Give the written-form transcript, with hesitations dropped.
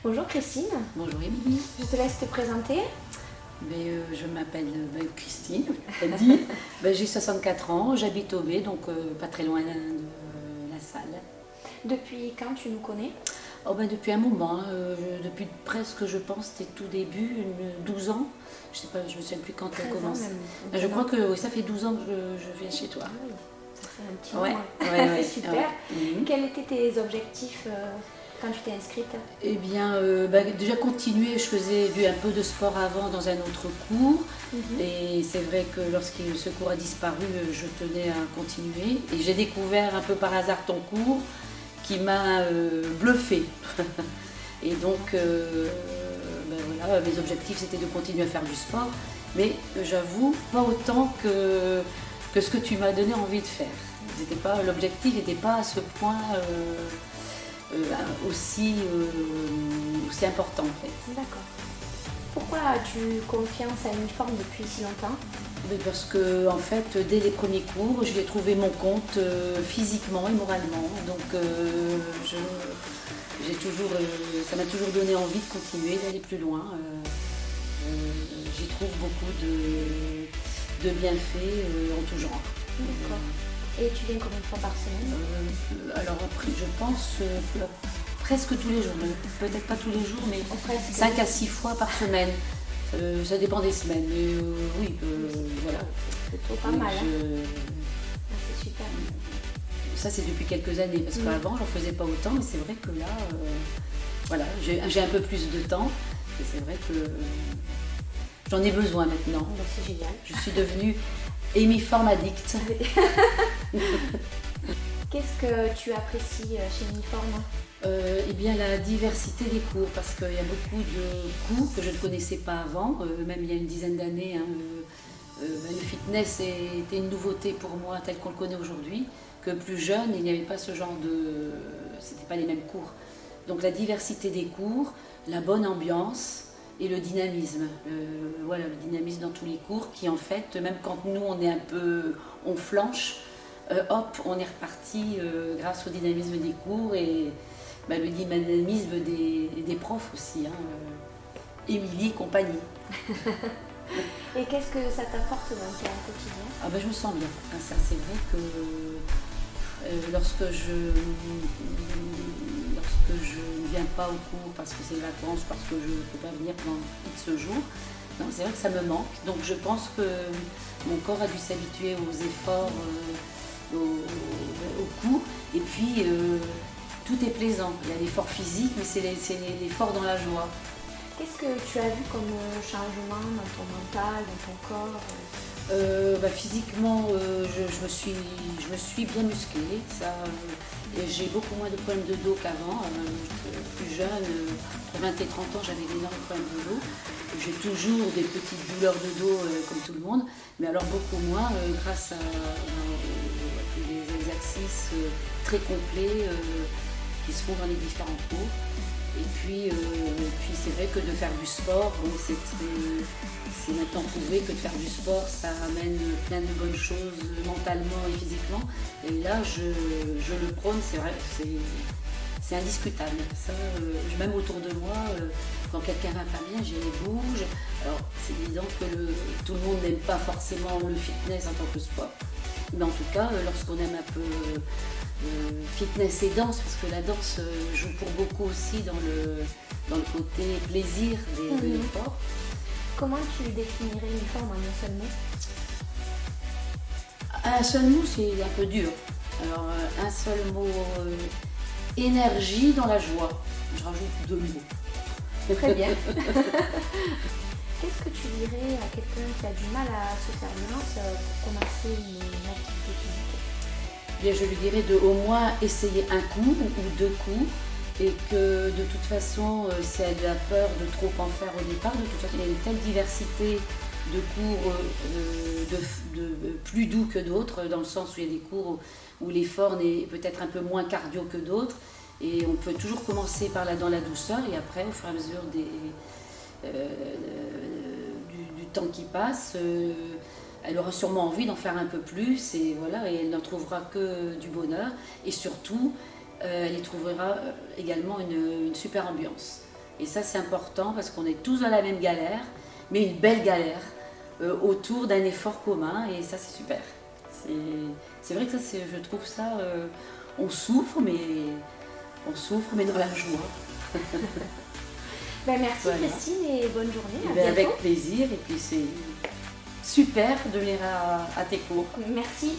Bonjour Christine, Bonjour Émilie. je te laisse te présenter. Je m'appelle Christine, tu as dit. J'ai 64 ans, j'habite au B, donc pas très loin de la salle. Depuis quand tu nous connais? Depuis un moment, depuis presque, je pense, c'était tout début, 12 ans. Je sais pas, je me souviens plus quand tu as 13 ans commencé. même. Je crois que oui, ça fait 12 ans que je viens chez toi. Ah oui, ça fait un petit Ouais, moment. ouais, C'est super. ouais. Mhm. Quels étaient tes objectifs quand tu t'es inscrite? Déjà continuer, je faisais un peu de sport avant dans un autre cours. Et c'est vrai que ce cours a disparu, je tenais à continuer. Et j'ai découvert un peu par hasard ton cours qui m'a bluffé. Et donc, voilà, mes objectifs c'était de continuer à faire du sport. Mais j'avoue, pas autant que ce que tu m'as donné envie de faire. L'objectif n'était pas à ce point aussi important en fait. D'accord. Pourquoi as-tu confiance à l'uniforme depuis si longtemps? Parce que en fait, dès les premiers cours, j'y ai trouvé mon compte physiquement et moralement. Donc, ça m'a toujours donné envie de continuer, d'aller plus loin. J'y trouve beaucoup de bienfaits en tout genre. D'accord. Et tu viens combien de fois par semaine? Alors après, je pense presque tous les jours, peut-être pas tous les jours, mais Presque. 5 à 6 fois par semaine. Ça dépend des semaines, mais oui, voilà. C'est plutôt pas mal. C'est super. Ça, c'est depuis quelques années, parce qu'avant, j'en faisais pas autant, mais c'est vrai que là, voilà, j'ai un peu plus de temps, et c'est vrai que j'en ai besoin maintenant. C'est génial. Je suis devenue hémiforme addict. Qu'est-ce que tu apprécies chez Uniforme? La diversité des cours, parce qu'il y a beaucoup de cours que je ne connaissais pas avant, même il y a une dizaine d'années. Le fitness était une nouveauté pour moi tel qu'on le connaît aujourd'hui, que plus jeune, il n'y avait pas ce genre de... C'était pas les mêmes cours. Donc la diversité des cours, la bonne ambiance et le dynamisme. Le dynamisme dans tous les cours qui en fait, même quand nous on flanche, on est reparti grâce au dynamisme des cours et le dynamisme des profs aussi, Émilie et compagnie. Et qu'est-ce que ça t'apporte dans ton quotidien? Je me sens bien. Ça, c'est vrai que lorsque je ne viens pas au cours parce que c'est vacances, parce que je ne peux pas venir pendant X jours, non, c'est vrai que ça me manque. Donc je pense que mon corps a dû s'habituer aux efforts, au cours. Et puis tout est plaisant. Il y a l'effort physique, mais c'est l'effort dans la joie. Qu'est-ce que tu as vu comme changement dans ton mental, dans ton corps? Physiquement, je me suis bien musclée. Et j'ai beaucoup moins de problèmes de dos qu'avant. Plus jeune, entre 20 et 30 ans, j'avais d'énormes problèmes de dos. J'ai toujours des petites douleurs de dos comme tout le monde, mais alors beaucoup moins grâce à des exercices très complets qui se font dans les différents cours. Et puis c'est vrai que de faire du sport, c'est maintenant prouvé que de faire du sport, ça amène plein de bonnes choses mentalement et physiquement. Et là, je le prône, c'est vrai, c'est indiscutable. Ça, même autour de moi, quand quelqu'un va pas bien, j'y bouge. Alors, c'est évident que tout le monde n'aime pas forcément le fitness en tant que sport. Mais en tout cas, lorsqu'on aime un peu fitness et danse, parce que la danse joue pour beaucoup aussi dans le côté plaisir de l'effort. Comment tu définirais l'uniforme en un seul mot? Un seul mot, c'est un peu dur. Alors, un seul mot, énergie dans la joie. Je rajoute 2 mots. Très bien. Qu'est-ce que tu dirais à quelqu'un qui a du mal à se faire violence pour commencer une activité physique? Je lui dirais de au moins essayer un coup ou 2 coups et que de toute façon, si elle a peur de trop en faire au départ, de toute façon, il y a une telle diversité de cours plus doux que d'autres, dans le sens où il y a des cours où l'effort est peut-être un peu moins cardio que d'autres. Et on peut toujours commencer dans la douceur et après, au fur et à mesure du temps qui passe, elle aura sûrement envie d'en faire un peu plus et elle n'en trouvera que du bonheur. Et surtout, elle y trouvera également une super ambiance. Et ça, c'est important parce qu'on est tous dans la même galère, mais une belle galère autour d'un effort commun. Et ça, c'est super. C'est vrai que ça, je trouve ça, on souffre, mais dans la joie. Ben, merci Voilà. Christine et bonne journée. À Et bientôt. avec plaisir. Et puis c'est super de venir à tes cours. Merci.